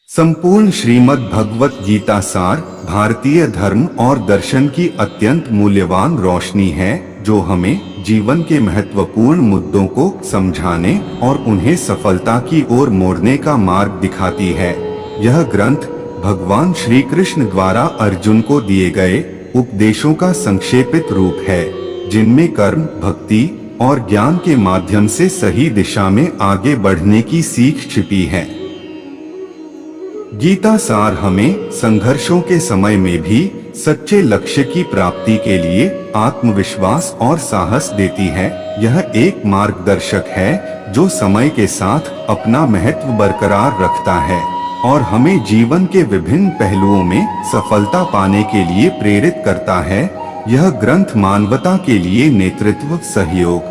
संपूर्ण श्रीमद् भगवत गीता सार भारतीय धर्म और दर्शन की अत्यंत मूल्यवान रोशनी है, जो हमें जीवन के महत्वपूर्ण मुद्दों को समझाने और उन्हें सफलता की ओर मोड़ने का मार्ग दिखाती है। यह ग्रंथ भगवान श्री कृष्ण द्वारा अर्जुन को दिए गए उपदेशों का संक्षेपित रूप है, जिनमें कर्म, भक्ति और ज्ञान के माध्यम से सही दिशा में आगे बढ़ने की सीख छिपी है। गीता सार हमें संघर्षों के समय में भी सच्चे लक्ष्य की प्राप्ति के लिए आत्मविश्वास और साहस देती है। यह एक मार्गदर्शक है जो समय के साथ अपना महत्व बरकरार रखता है और हमें जीवन के विभिन्न पहलुओं में सफलता पाने के लिए प्रेरित करता है। यह ग्रंथ मानवता के लिए नेतृत्व, सहयोग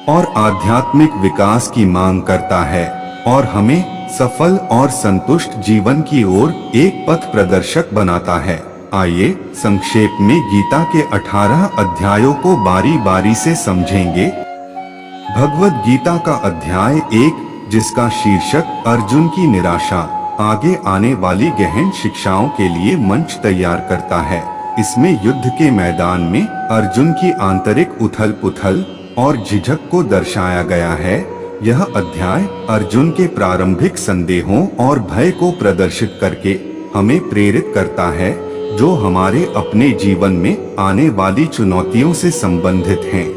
और आध्यात्मिक विकास की मांग करता है और हमें सफल और संतुष्ट जीवन की ओर एक पथ प्रदर्शक बनाता है। आइए संक्षेप में गीता के 18 अध्यायों को बारी बारी से समझेंगे। भगवद गीता का अध्याय 1, जिसका शीर्षक अर्जुन की निराशा, आगे आने वाली गहन शिक्षाओं के लिए मंच तैयार करता है। इसमें युद्ध के मैदान में अर्जुन की आंतरिक उथल पुथल और झिझक को दर्शाया गया है। यह अध्याय अर्जुन के प्रारंभिक संदेहों और भय को प्रदर्शित करके हमें प्रेरित करता है, जो हमारे अपने जीवन में आने वाली चुनौतियों से संबंधित हैं।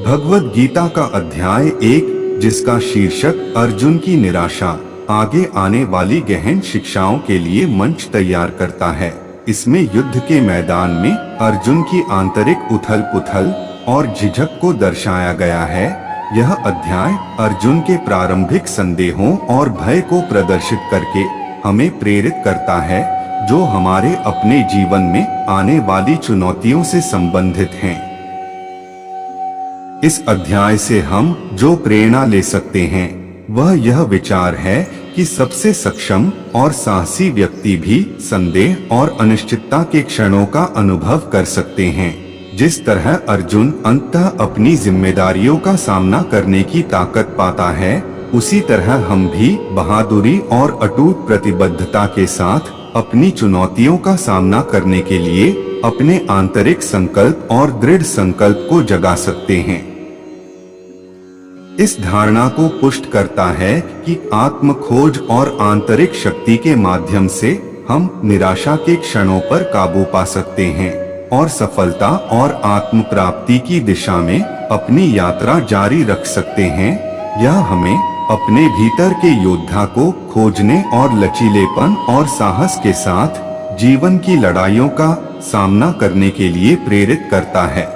भगवद गीता का अध्याय 1, जिसका शीर्षक अर्जुन की निराशा, आगे आने वाली गहन शिक्षाओं के लिए मंच तैयार करता है। इसमें युद्ध के मैदान में अर्जुन की आंतरिक उथल पुथल और झिझक को दर्शाया गया है। यह अध्याय अर्जुन के प्रारंभिक संदेहों और भय को प्रदर्शित करके हमें प्रेरित करता है, जो हमारे अपने जीवन में आने वाली चुनौतियों से संबंधित हैं। इस अध्याय से हम जो प्रेरणा ले सकते हैं वह यह विचार है कि सबसे सक्षम और साहसी व्यक्ति भी संदेह और अनिश्चितता के क्षणों का अनुभव कर सकते हैं। जिस तरह अर्जुन अंततः अपनी जिम्मेदारियों का सामना करने की ताकत पाता है, उसी तरह हम भी बहादुरी और अटूट प्रतिबद्धता के साथ अपनी चुनौतियों का सामना करने के लिए अपने आंतरिक संकल्प और दृढ़ संकल्प को जगा सकते हैं। इस धारणा को पुष्ट करता है कि आत्म खोज और आंतरिक शक्ति के माध्यम से हम निराशा के क्षणों पर काबू पा सकते हैं और सफलता और आत्म प्राप्ति की दिशा में अपनी यात्रा जारी रख सकते हैं। यह हमें अपने भीतर के योद्धा को खोजने और लचीलेपन और साहस के साथ जीवन की लड़ाइयों का सामना करने के लिए प्रेरित करता है।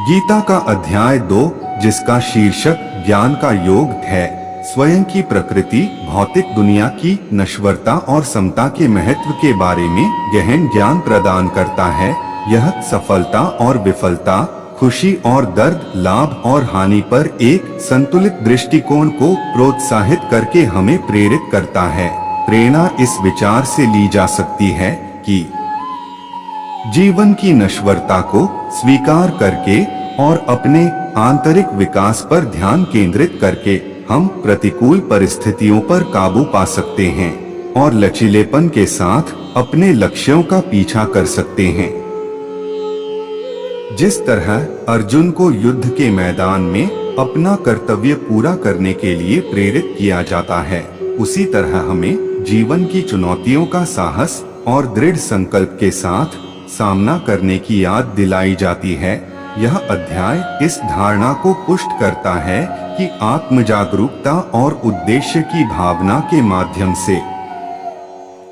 गीता का अध्याय 2, जिसका शीर्षक ज्ञान का योग है, स्वयं की प्रकृति, भौतिक दुनिया की नश्वरता और समता के महत्व के बारे में गहन ज्ञान प्रदान करता है। यह सफलता और विफलता, खुशी और दर्द, लाभ और हानि पर एक संतुलित दृष्टिकोण को प्रोत्साहित करके हमें प्रेरित करता है। प्रेरणा इस विचार से ली जा सकती है कि जीवन की नश्वरता को स्वीकार करके और अपने आंतरिक विकास पर ध्यान केंद्रित करके हम प्रतिकूल परिस्थितियों पर काबू पा सकते हैं और लचीलेपन के साथ अपने लक्ष्यों का पीछा कर सकते हैं। जिस तरह अर्जुन को युद्ध के मैदान में अपना कर्तव्य पूरा करने के लिए प्रेरित किया जाता है, उसी तरह हमें जीवन की चुनौतियों का साहस और दृढ़ संकल्प के साथ सामना करने की याद दिलाई जाती है। यह अध्याय इस धारणा को पुष्ट करता है कि आत्म जागरूकता और उद्देश्य की भावना के माध्यम से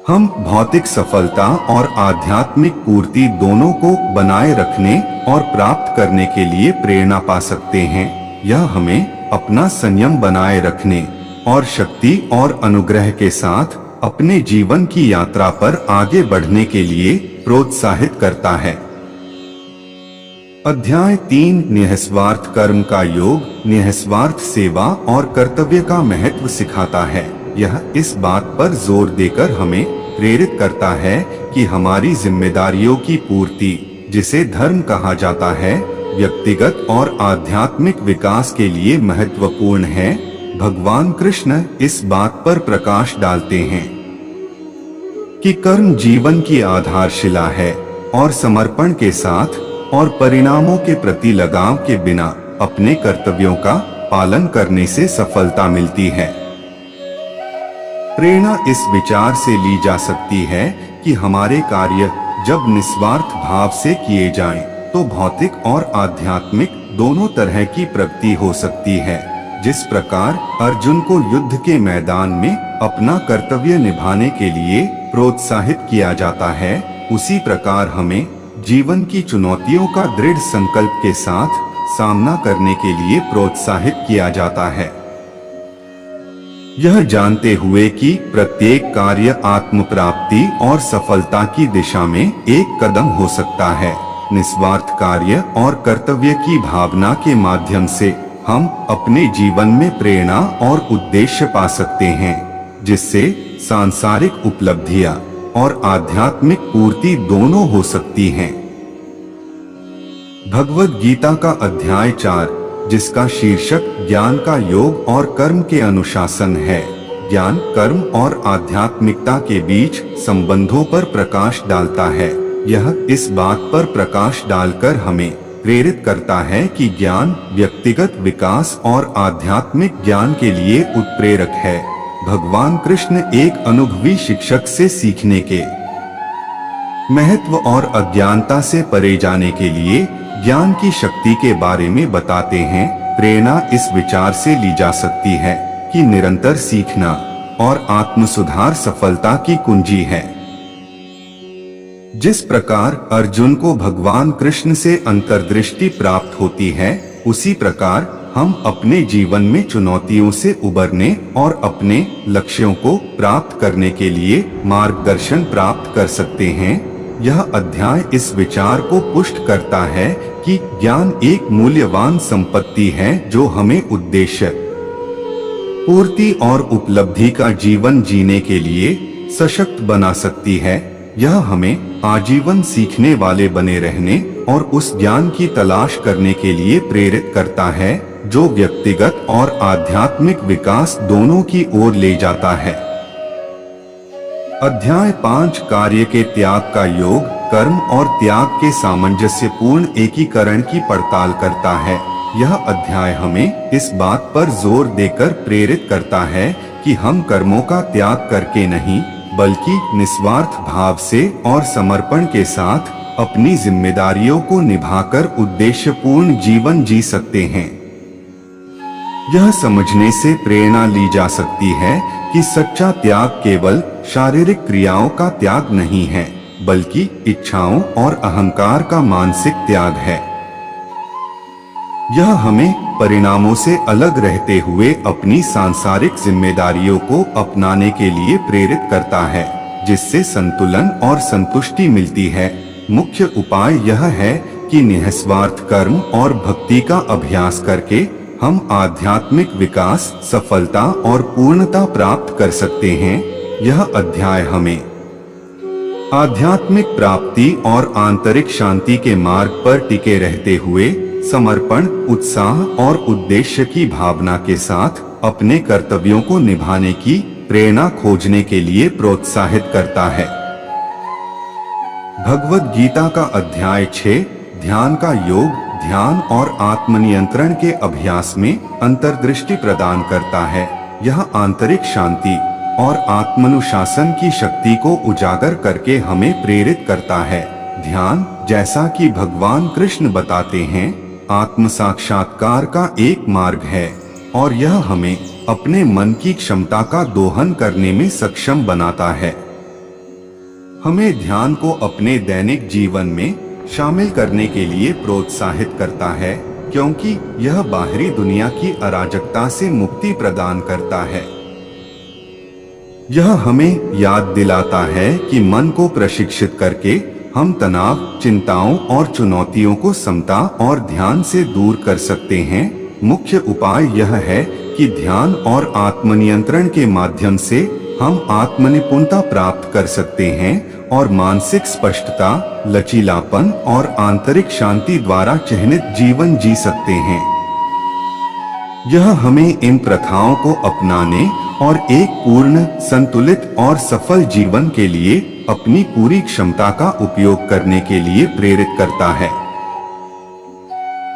हम भौतिक सफलता और आध्यात्मिक पूर्ति दोनों को बनाए रखने और प्राप्त करने के लिए प्रेरणा पा सकते हैं। यह हमें अपना संयम बनाए रखने और शक्ति और अनुग्रह के साथ अपने जीवन की यात्रा पर आगे बढ़ने के लिए प्रोत्साहित करता है। अध्याय 3, निःस्वार्थ कर्म का योग, निःस्वार्थ सेवा और कर्तव्य का महत्व सिखाता है। यह इस बात पर जोर देकर हमें प्रेरित करता है कि हमारी जिम्मेदारियों की पूर्ति, जिसे धर्म कहा जाता है, व्यक्तिगत और आध्यात्मिक विकास के लिए महत्वपूर्ण है। भगवान कृष्ण इस बात पर प्रकाश डालते हैं कि कर्म जीवन की आधारशिला है और समर्पण के साथ और परिणामों के प्रति लगाव के बिना अपने कर्तव्यों का पालन करने से सफलता मिलती है। प्रेरणा इस विचार से ली जा सकती है कि हमारे कार्य जब निस्वार्थ भाव से किए जाएं, तो भौतिक और आध्यात्मिक दोनों तरह की प्रगति हो सकती है। जिस प्रकार अर्जुन को युद्ध के मैदान में अपना कर्तव्य निभाने के लिए प्रोत्साहित किया जाता है, उसी प्रकार हमें जीवन की चुनौतियों का दृढ़ संकल्प के साथ सामना करने के लिए प्रोत्साहित किया जाता है। यह जानते हुए कि प्रत्येक कार्य आत्म प्राप्ति और सफलता की दिशा में एक कदम हो सकता है। निस्वार्थ कार्य और कर्तव्य की भावना के माध्यम से हम अपने जीवन में प्रेरणा और उद्देश्य पा सकते हैं, जिससे सांसारिक उपलब्धियां और आध्यात्मिक पूर्ति दोनों हो सकती हैं। भगवद गीता का अध्याय 4, जिसका शीर्षक ज्ञान का योग और कर्म के अनुशासन है, ज्ञान, कर्म और आध्यात्मिकता के बीच संबंधों पर प्रकाश डालता है। यह इस बात पर प्रकाश डालकर हमें प्रेरित करता है कि ज्ञान व्यक्तिगत विकास और आध्यात्मिक ज्ञान के लिए उत्प्रेरक है। भगवान कृष्ण एक अनुभवी शिक्षक से सीखने के महत्व और अज्ञानता से परे जाने के लिए ज्ञान की शक्ति के बारे में बताते हैं। प्रेरणा इस विचार से ली जा सकती है कि निरंतर सीखना और आत्म सुधार सफलता की कुंजी है। जिस प्रकार अर्जुन को भगवान कृष्ण से अंतर्दृष्टि प्राप्त होती है, उसी प्रकार हम अपने जीवन में चुनौतियों से उबरने और अपने लक्ष्यों को प्राप्त करने के लिए मार्गदर्शन प्राप्त कर सकते हैं। यह अध्याय इस विचार को पुष्ट करता है कि ज्ञान एक मूल्यवान संपत्ति है जो हमें उद्देश्य, पूर्ति और उपलब्धि का जीवन जीने के लिए सशक्त बना सकती है। यह हमें आजीवन सीखने वाले बने रहने और उस ज्ञान की तलाश करने के लिए प्रेरित करता है जो व्यक्तिगत और आध्यात्मिक विकास दोनों की ओर ले जाता है। अध्याय 5 कार्य के त्याग का योग, कर्म और त्याग के सामंजस्यपूर्ण एकीकरण की पड़ताल करता है। यह अध्याय हमें इस बात पर जोर देकर प्रेरित करता है कि हम कर्मों का त्याग करके नहीं, बल्कि निस्वार्थ भाव से और समर्पण के साथ अपनी जिम्मेदारियों को निभाकर उद्देश्यपूर्ण जीवन जी सकते हैं। यह समझने से प्रेरणा ली जा सकती है कि सच्चा त्याग केवल शारीरिक क्रियाओं का त्याग नहीं है, बल्कि इच्छाओं और अहंकार का मानसिक त्याग है। यह हमें परिणामों से अलग रहते हुए अपनी सांसारिक जिम्मेदारियों को अपनाने के लिए प्रेरित करता है, जिससे संतुलन और संतुष्टि मिलती है। मुख्य उपाय यह है कि निस्वार्थ कर्म और भक्ति का अभ्यास करके हम आध्यात्मिक विकास, सफलता और पूर्णता प्राप्त कर सकते हैं। यह अध्याय हमें आध्यात्मिक प्राप्ति और आंतरिक शांति के मार्ग पर टिके रहते हुए समर्पण, उत्साह और उद्देश्य की भावना के साथ अपने कर्तव्यों को निभाने की प्रेरणा खोजने के लिए प्रोत्साहित करता है। भगवद गीता का अध्याय 6 ध्यान का योग, ध्यान और आत्मनियंत्रण के अभ्यास में अंतर्दृष्टि प्रदान करता है। यह आंतरिक शांति और आत्मानुशासन की शक्ति को उजागर करके हमें प्रेरित करता है। ध्यान, जैसा कि भगवान कृष्ण बताते हैं, आत्म साक्षात्कार का एक मार्ग है और यह हमें अपने मन की क्षमता का दोहन करने में सक्षम बनाता है। हमें ध्यान को अपने दैनिक जीवन में शामिल करने के लिए प्रोत्साहित करता है, क्योंकि यह बाहरी दुनिया की अराजकता से मुक्ति प्रदान करता है। यह हमें याद दिलाता है कि मन को प्रशिक्षित करके हम तनाव, चिंताओं और चुनौतियों को समता और ध्यान से दूर कर सकते हैं। मुख्य उपाय यह है कि ध्यान और आत्मनियंत्रण के माध्यम से हम आत्मनिपुणता प्राप्त कर सकते हैं और मानसिक स्पष्टता, लचीलापन और आंतरिक शांति द्वारा चिह्नित जीवन जी सकते हैं। यह हमें इन प्रथाओं को अपनाने और एक पूर्ण, संतुलित और सफल जीवन के लिए अपनी पूरी क्षमता का उपयोग करने के लिए प्रेरित करता है।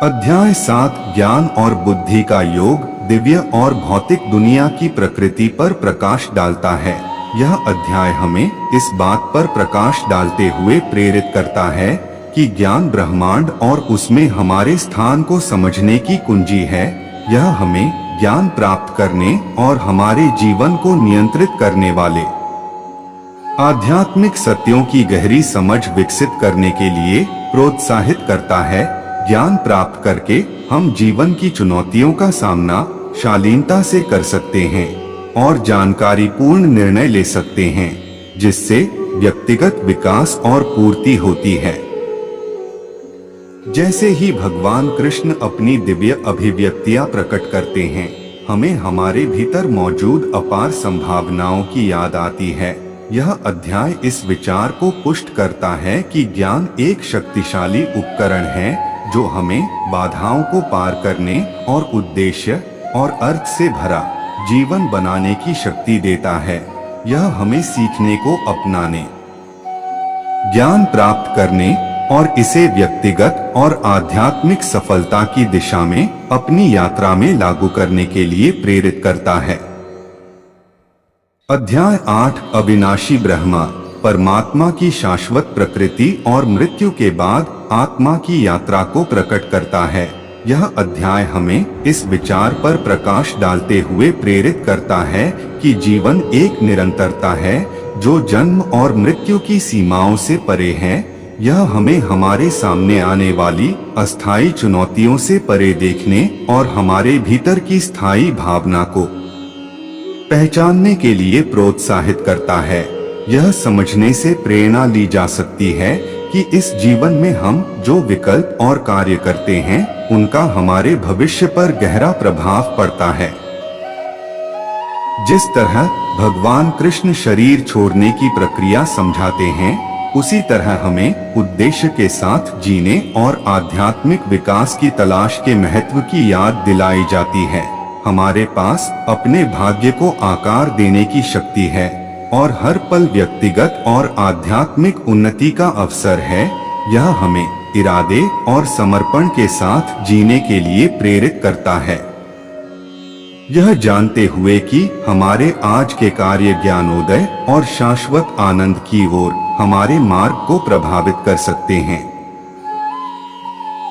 अध्याय 7 ज्ञान और बुद्धि का योग दिव्य और भौतिक दुनिया की प्रकृति पर प्रकाश डालता है। यह अध्याय हमें इस बात पर प्रकाश डालते हुए प्रेरित करता है कि ज्ञान ब्रह्मांड और उसमें हमारे स्थान को समझने की कुंजी है। यह हमें ज्ञान प्राप्त करने और हमारे जीवन को नियंत्रित करने वाले आध्यात्मिक सत्यों की गहरी समझ विकसित करने के लिए प्रोत्साहित करता है। ज्ञान प्राप्त करके हम जीवन की चुनौतियों का सामना शालीनता से कर सकते हैं और जानकारी पूर्ण निर्णय ले सकते हैं, जिससे व्यक्तिगत विकास और पूर्ति होती है। जैसे ही भगवान कृष्ण अपनी दिव्य अभिव्यक्तियां प्रकट करते हैं, हमें हमारे भीतर मौजूद अपार संभावनाओं की याद आती है। यह अध्याय इस विचार को पुष्ट करता है कि ज्ञान एक शक्तिशाली उपकरण है जो हमें बाधाओं को पार करने और उद्देश्य और अर्थ से भरा जीवन बनाने की शक्ति देता है। यह हमें सीखने को अपनाने, ज्ञान प्राप्त करने और इसे व्यक्तिगत और आध्यात्मिक सफलता की दिशा में अपनी यात्रा में लागू करने के लिए प्रेरित करता है। अध्याय 8 अविनाशी ब्रह्मा परमात्मा की शाश्वत प्रकृति और मृत्यु के बाद आत्मा की यात्रा को प्रकट करता है। यह अध्याय हमें इस विचार पर प्रकाश डालते हुए प्रेरित करता है कि जीवन एक निरंतरता है जो जन्म और मृत्यु की सीमाओं से परे है। यह हमें हमारे सामने आने वाली अस्थायी चुनौतियों से परे देखने और हमारे भीतर की स्थायी भावना को पहचानने के लिए प्रोत्साहित करता है। यह समझने से प्रेरणा ली जा सकती है कि इस जीवन में हम जो विकल्प और कार्य करते हैं उनका हमारे भविष्य पर गहरा प्रभाव पड़ता है। जिस तरह भगवान कृष्ण शरीर छोड़ने की प्रक्रिया समझाते हैं, उसी तरह हमें उद्देश्य के साथ जीने और आध्यात्मिक विकास की तलाश के महत्व की याद दिलाई जाती है। हमारे पास अपने भाग्य को आकार देने की शक्ति है और हर पल व्यक्तिगत और आध्यात्मिक उन्नति का अवसर है। यह हमें इरादे और समर्पण के साथ जीने के लिए प्रेरित करता है। यह जानते हुए कि हमारे आज के कार्य ज्ञानोदय और शाश्वत आनंद की ओर हमारे मार्ग को प्रभावित कर सकते हैं।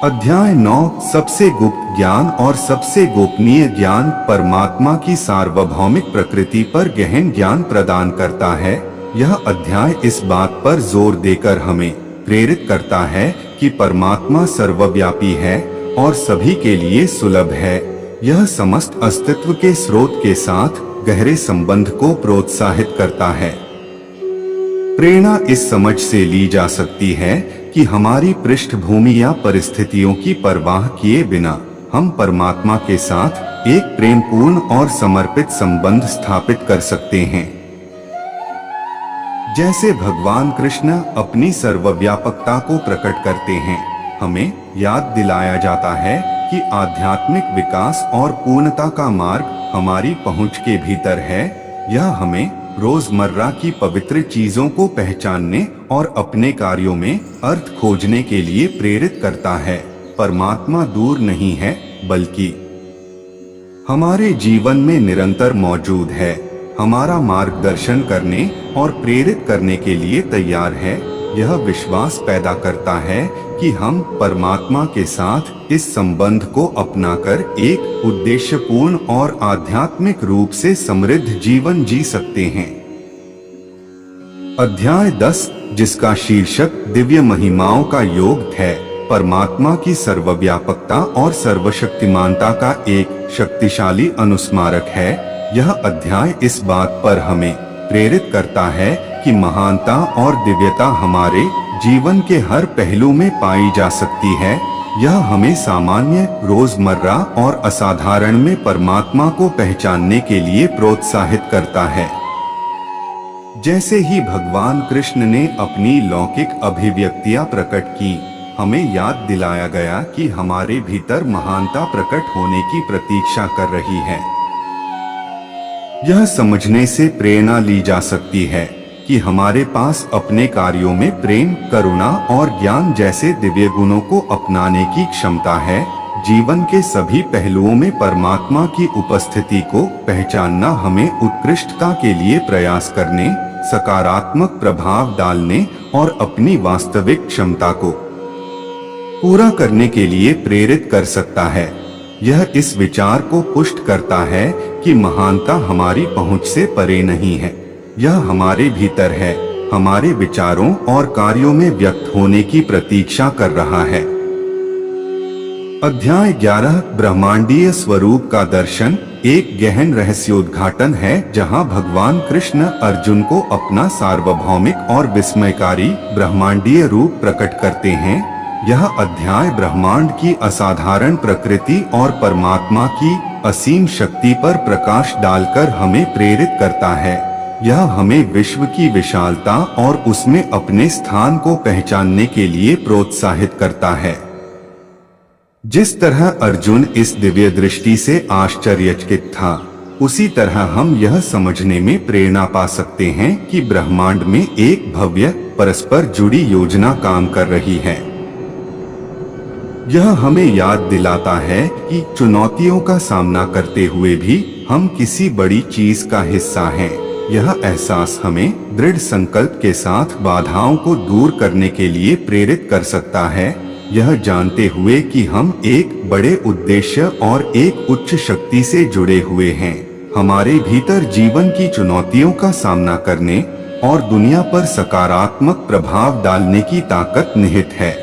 अध्याय 9 सबसे गुप्त ज्ञान और सबसे गोपनीय ज्ञान परमात्मा की सार्वभौमिक प्रकृति पर गहन ज्ञान प्रदान करता है। यह अध्याय इस बात पर जोर देकर हमें प्रेरित करता है कि परमात्मा सर्वव्यापी है और सभी के लिए सुलभ है। यह समस्त अस्तित्व के स्रोत के साथ गहरे संबंध को प्रोत्साहित करता है। प्रेरणा इस समझ से ली जा सकती है कि हमारी पृष्ठभूमि या परिस्थितियों की परवाह किए बिना हम परमात्मा के साथ एक प्रेमपूर्ण और समर्पित संबंध स्थापित कर सकते हैं। जैसे भगवान कृष्ण अपनी सर्वव्यापकता को प्रकट करते हैं, हमें याद दिलाया जाता है कि आध्यात्मिक विकास और पूर्णता का मार्ग हमारी पहुंच के भीतर है। यह हमें रोजमर्रा की पवित्र चीजों को पहचानने और अपने कार्यों में अर्थ खोजने के लिए प्रेरित करता है। परमात्मा दूर नहीं है, बल्कि हमारे जीवन में निरंतर मौजूद है, हमारा मार्गदर्शन करने और प्रेरित करने के लिए तैयार है। यह विश्वास पैदा करता है कि हम परमात्मा के साथ इस संबंध को अपनाकर एक उद्देश्यपूर्ण और आध्यात्मिक रूप से समृद्ध जीवन जी सकते हैं। अध्याय 10 जिसका शीर्षक दिव्य महिमाओं का योग है, परमात्मा की सर्वव्यापकता और सर्वशक्तिमानता का एक शक्तिशाली अनुस्मारक है। यह अध्याय इस बात पर हमें प्रेरित करता है कि महानता और दिव्यता हमारे जीवन के हर पहलू में पाई जा सकती है। यह हमें सामान्य, रोजमर्रा और असाधारण में परमात्मा को पहचानने के लिए प्रोत्साहित करता है। जैसे ही भगवान कृष्ण ने अपनी लौकिक अभिव्यक्तियां प्रकट की, हमें याद दिलाया गया कि हमारे भीतर महानता प्रकट होने की प्रतीक्षा कर रही है। यह समझने से प्रेरणा ली जा सकती है कि हमारे पास अपने कार्यों में प्रेम, करुणा और ज्ञान जैसे दिव्य गुणों को अपनाने की क्षमता है। जीवन के सभी पहलुओं में परमात्मा की उपस्थिति को पहचानना हमें उत्कृष्टता के लिए प्रयास करने, सकारात्मक प्रभाव डालने और अपनी वास्तविक क्षमता को पूरा करने के लिए प्रेरित कर सकता है। यह इस विचार को पुष्ट करता है कि महानता हमारी पहुंच से परे नहीं है, यह हमारे भीतर है, हमारे विचारों और कार्यों में व्यक्त होने की प्रतीक्षा कर रहा है। अध्याय 11 ब्रह्मांडीय स्वरूप का दर्शन एक गहन रहस्योद्घाटन है, जहां भगवान कृष्ण अर्जुन को अपना सार्वभौमिक और विस्मयकारी ब्रह्मांडीय रूप प्रकट करते हैं। यह अध्याय ब्रह्मांड की असाधारण प्रकृति और परमात्मा की असीम शक्ति पर प्रकाश डालकर हमें प्रेरित करता है। यह हमें विश्व की विशालता और उसमें अपने स्थान को पहचानने के लिए प्रोत्साहित करता है। जिस तरह अर्जुन इस दिव्य दृष्टि से आश्चर्यचकित था, उसी तरह हम यह समझने में प्रेरणा पा सकते हैं कि ब्रह्मांड में एक भव्य, परस्पर जुड़ी योजना काम कर रही है। यह हमें याद दिलाता है कि चुनौतियों का सामना करते हुए भी हम किसी बड़ी चीज का हिस्सा हैं। यह एहसास हमें दृढ़ संकल्प के साथ बाधाओं को दूर करने के लिए प्रेरित कर सकता है, यह जानते हुए कि हम एक बड़े उद्देश्य और एक उच्च शक्ति से जुड़े हुए हैं। हमारे भीतर जीवन की चुनौतियों का सामना करने और दुनिया पर सकारात्मक प्रभाव डालने की ताकत निहित है।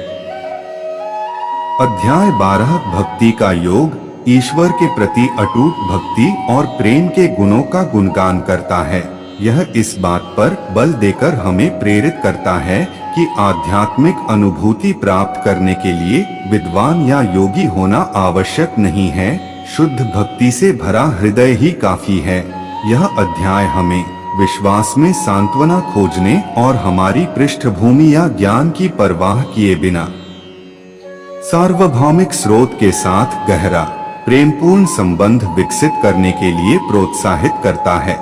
अध्याय 12 भक्ति का योग ईश्वर के प्रति अटूट भक्ति और प्रेम के गुणों का गुणगान करता है। यह इस बात पर बल देकर हमें प्रेरित करता है कि आध्यात्मिक अनुभूति प्राप्त करने के लिए विद्वान या योगी होना आवश्यक नहीं है, शुद्ध भक्ति से भरा हृदय ही काफी है। यह अध्याय हमें विश्वास में सांत्वना खोजने और हमारी पृष्ठभूमि या ज्ञान की परवाह किए बिना सार्वभौमिक स्रोत के साथ गहरा प्रेमपूर्ण संबंध विकसित करने के लिए प्रोत्साहित करता है।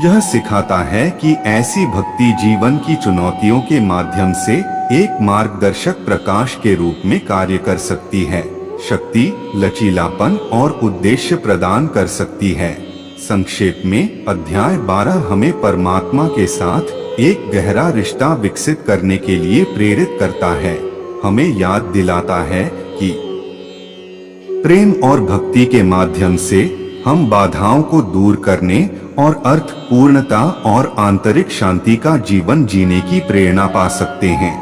यह सिखाता है कि ऐसी भक्ति जीवन की चुनौतियों के माध्यम से एक मार्गदर्शक प्रकाश के रूप में कार्य कर सकती है, शक्ति, लचीलापन और उद्देश्य प्रदान कर सकती है। संक्षेप में अध्याय 12 हमें परमात्मा के साथ एक गहरा रिश्ता विकसित करने के लिए प्रेरित करता है, हमें याद दिलाता है कि प्रेम और भक्ति के माध्यम से हम बाधाओं को दूर करने और अर्थ पूर्णता और आंतरिक शांति का जीवन जीने की प्रेरणा पा सकते हैं।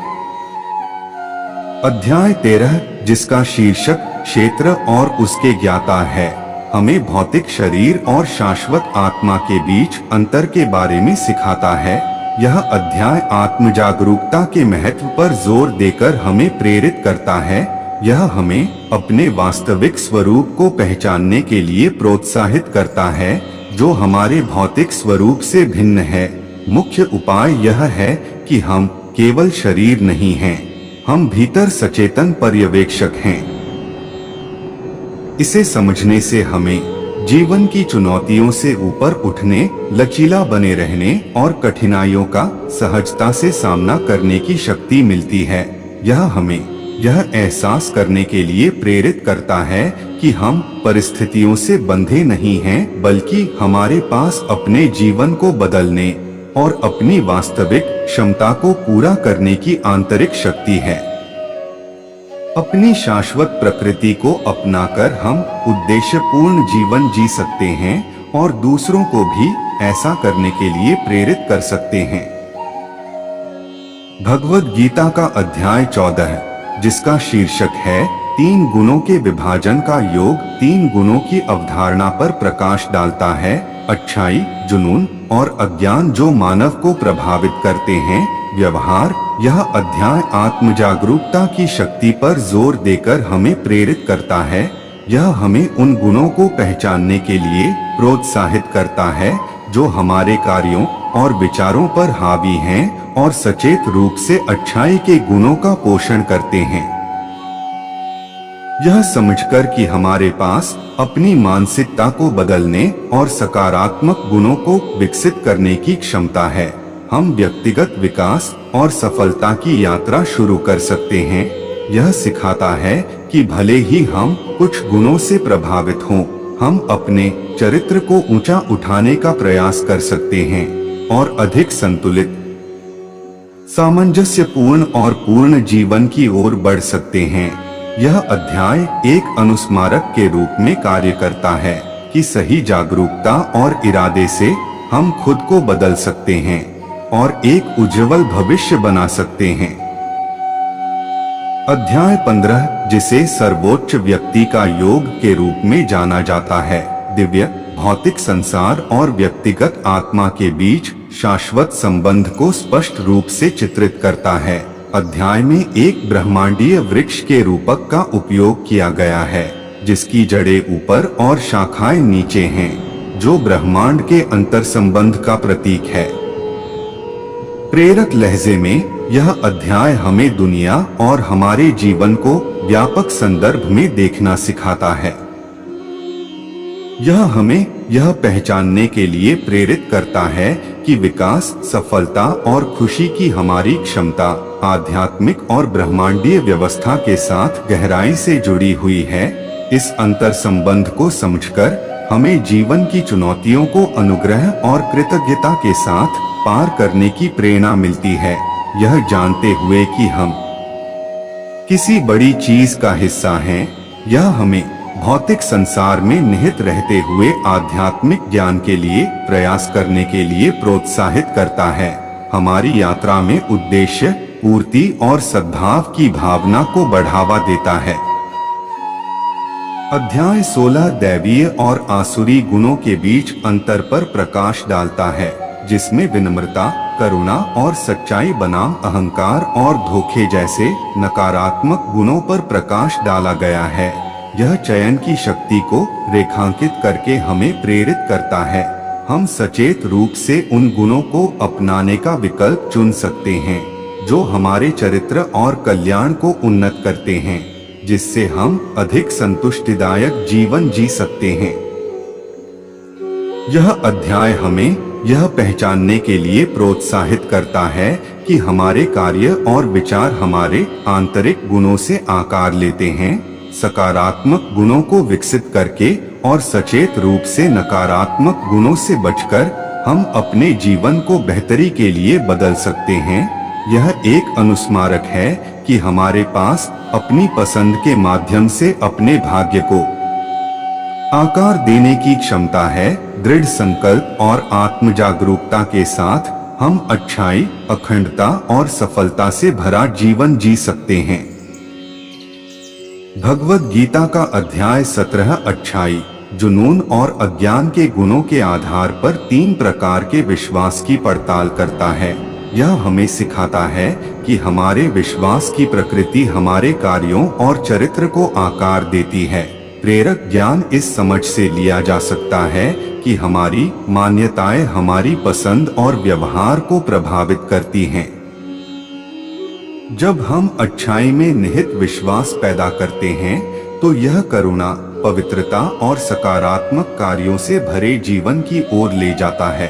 अध्याय 13 जिसका शीर्षक क्षेत्र और उसके ज्ञाता है, हमें भौतिक शरीर और शाश्वत आत्मा के बीच अंतर के बारे में सिखाता है। यह अध्याय आत्म जागरूकता के महत्व पर जोर देकर हमें प्रेरित करता है। यह हमें अपने वास्तविक स्वरूप को पहचानने के लिए प्रोत्साहित करता है, जो हमारे भौतिक स्वरूप से भिन्न है। मुख्य उपाय यह है कि हम केवल शरीर नहीं हैं, हम भीतर सचेतन पर्यवेक्षक हैं। इसे समझने से हमें जीवन की चुनौतियों से ऊपर उठने, लचीला बने रहने और कठिनाइयों का सहजता से सामना करने की शक्ति मिलती है। यह हमें यह एहसास करने के लिए प्रेरित करता है कि हम परिस्थितियों से बंधे नहीं हैं, बल्कि हमारे पास अपने जीवन को बदलने और अपनी वास्तविक क्षमता को पूरा करने की आंतरिक शक्ति है। अपनी शाश्वत प्रकृति को अपनाकर हम उद्देश्यपूर्ण जीवन जी सकते हैं और दूसरों को भी ऐसा करने के लिए प्रेरित कर सकते हैं। भगवद गीता का अध्याय 14 जिसका शीर्षक है 3 गुणों के विभाजन का योग 3 गुणों की अवधारणा पर प्रकाश डालता है। अच्छाई, जुनून और अज्ञान जो मानव को प्रभावित करते हैं। व्यवहार, यह अध्याय आत्म जागरूकता की शक्ति पर जोर देकर हमें प्रेरित करता है। यह हमें उन गुणों को पहचानने के लिए प्रोत्साहित करता है जो हमारे कार्यों और विचारों पर हावी हैं और सचेत रूप से अच्छाई के गुणों का पोषण करते हैं। यह समझकर कि हमारे पास अपनी मानसिकता को बदलने और सकारात्मक गुणों को विकसित करने की क्षमता है, हम व्यक्तिगत विकास और सफलता की यात्रा शुरू कर सकते हैं। यह सिखाता है कि भले ही हम कुछ गुणों से प्रभावित हों, हम अपने चरित्र को ऊंचा उठाने का प्रयास कर सकते हैं और अधिक संतुलित, सामंजस्यपूर्ण और पूर्ण जीवन की ओर बढ़ सकते हैं। यह अध्याय एक अनुस्मारक के रूप में कार्य करता है कि सही जागरूकता और इरादे से हम खुद को बदल सकते हैं और एक उज्जवल भविष्य बना सकते हैं। अध्याय 15, जिसे सर्वोच्च व्यक्ति का योग के रूप में जाना जाता है, दिव्य भौतिक संसार और व्यक्तिगत आत्मा के बीच शाश्वत संबंध को स्पष्ट रूप से चित्रित करता है। अध्याय में एक ब्रह्मांडीय वृक्ष के रूपक का उपयोग किया गया है, जिसकी जड़ें ऊपर और शाखाएं नीचे हैं, जो ब्रह्मांड के अंतर संबंध का प्रतीक है। प्रेरक लहजे में यह अध्याय हमें दुनिया और हमारे जीवन को व्यापक संदर्भ में देखना सिखाता है। यह हमें यह पहचानने के लिए प्रेरित करता है कि विकास, सफलता और खुशी की हमारी क्षमता आध्यात्मिक और ब्रह्मांडीय व्यवस्था के साथ गहराई से जुड़ी हुई है। इस अंतर संबंध को समझकर हमें जीवन की चुनौतियों को अनुग्रह और कृतज्ञता के साथ पार करने की प्रेरणा मिलती है, यह जानते हुए कि हम किसी बड़ी चीज का हिस्सा हैं। यह हमें भौतिक संसार में निहित रहते हुए आध्यात्मिक ज्ञान के लिए प्रयास करने के लिए प्रोत्साहित करता है, हमारी यात्रा में उद्देश्य, पूर्ति और सद्भाव की भावना को बढ़ावा देता है। अध्याय 16 दैवीय और आसुरी गुणों के बीच अंतर पर प्रकाश डालता है, जिसमें विनम्रता, करुणा और सच्चाई बनाम अहंकार और धोखे जैसे नकारात्मक गुणों पर प्रकाश डाला गया है। यह चयन की शक्ति को रेखांकित करके हमें प्रेरित करता है। हम सचेत रूप से उन गुणों को अपनाने का विकल्प चुन सकते हैं जो हमारे चरित्र और कल्याण को उन्नत करते हैं, जिससे हम अधिक संतुष्टिदायक जीवन जी सकते हैं। यह अध्याय हमें यह पहचानने के लिए प्रोत्साहित करता है कि हमारे कार्य और विचार हमारे आंतरिक गुणों से आकार लेते हैं। सकारात्मक गुणों को विकसित करके और सचेत रूप से नकारात्मक गुणों से बचकर हम अपने जीवन को बेहतरी के लिए बदल सकते हैं। यह एक अनुस्मारक है कि हमारे पास अपनी पसंद के माध्यम से अपने भाग्य को आकार देने की क्षमता है। दृढ़ संकल्प और आत्म जागरूकता के साथ हम अच्छाई, अखंडता और सफलता से भरा जीवन जी सकते हैं। भगवद गीता का अध्याय 17 अच्छाई, जुनून और अज्ञान के गुणों के आधार पर 3 प्रकार के विश्वास की पड़ताल करता है। यह हमें सिखाता है कि हमारे विश्वास की प्रकृति हमारे कार्यों और चरित्र को आकार देती है। प्रेरक ज्ञान इस समझ से लिया जा सकता है कि हमारी मान्यताएं हमारी पसंद और व्यवहार को प्रभावित करती हैं। जब हम अच्छाई में निहित विश्वास पैदा करते हैं, तो यह करुणा, पवित्रता और सकारात्मक कार्यों से भरे जीवन की ओर ले जाता है।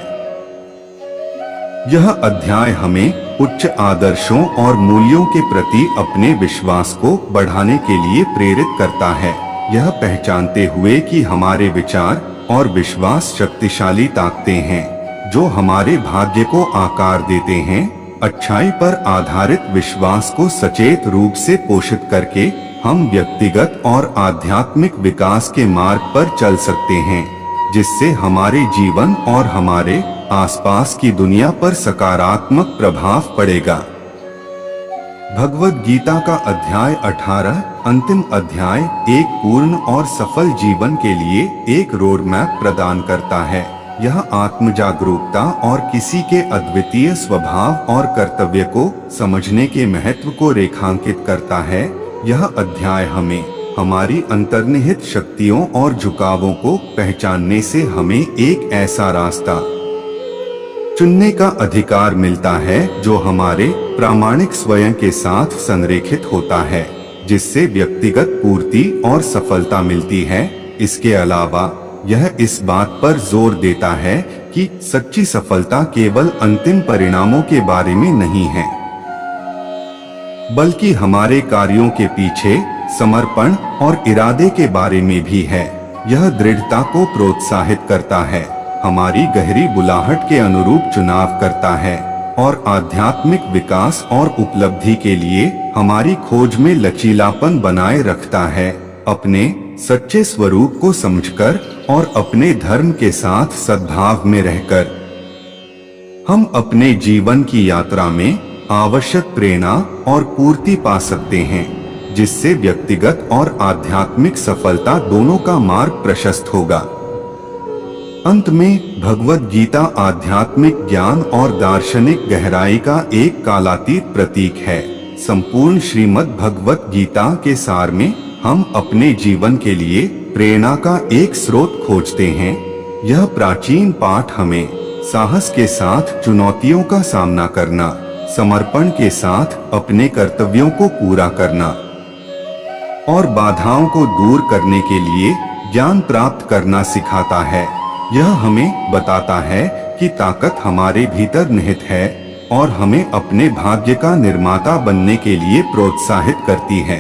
यह अध्याय हमें उच्च आदर्शों और मूल्यों के प्रति अपने विश्वास को बढ़ाने के लिए प्रेरित करता है। यह पहचानते हुए कि हमारे विचार और विश्वास शक्तिशाली ताकतें हैं जो हमारे भाग्य को आकार देते हैं। अच्छाई पर आधारित विश्वास को सचेत रूप से पोषित करके हम व्यक्तिगत और आध्यात्मिक विकास के मार्ग पर चल सकते हैं, जिससे हमारे जीवन और हमारे आसपास की दुनिया पर सकारात्मक प्रभाव पड़ेगा। भगवद गीता का अध्याय 18 अंतिम अध्याय एक पूर्ण और सफल जीवन के लिए एक रोड मैप प्रदान करता है। यह आत्म जागरूकता और किसी के अद्वितीय स्वभाव और कर्तव्य को समझने के महत्व को रेखांकित करता है। यह अध्याय हमें हमारी अंतर्निहित शक्तियों और झुकावों को पहचानने से हमें एक ऐसा रास्ता चुनने का अधिकार मिलता है, जो हमारे प्रामाणिक स्वयं के साथ संरेखित होता है, जिससे व्यक्तिगत पूर्ति और सफलता मिलती है। इसके अलावा यह इस बात पर जोर देता है कि सच्ची सफलता केवल अंतिम परिणामों के बारे में नहीं है, बल्कि हमारे कार्यों के पीछे समर्पण और इरादे के बारे में भी है। यह दृढ़ता को प्रोत्साहित करता है, हमारी गहरी बुलाहट के अनुरूप चुनाव करता है और आध्यात्मिक विकास और उपलब्धि के लिए हमारी खोज में लचीलापन बनाए रखता है। अपने सच्चे स्वरूप को समझकर और अपने धर्म के साथ सद्भाव में रहकर हम अपने जीवन की यात्रा में आवश्यक प्रेरणा और पूर्ति पा सकते हैं, जिससे व्यक्तिगत और आध्यात्मिक सफलता दोनों का मार्ग प्रशस्त होगा। अंत में भगवद गीता आध्यात्मिक ज्ञान और दार्शनिक गहराई का एक कालातीत प्रतीक है। संपूर्ण श्रीमद् भगवत गीता के सार में हम अपने जीवन के लिए प्रेरणा का एक स्रोत खोजते हैं। यह प्राचीन पाठ हमें साहस के साथ चुनौतियों का सामना करना, समर्पण के साथ अपने कर्तव्यों को पूरा करना और बाधाओं को दूर करने के लिए ज्ञान प्राप्त करना सिखाता है। यह हमें बताता है कि ताकत हमारे भीतर निहित है और हमें अपने भाग्य का निर्माता बनने के लिए प्रोत्साहित करती है।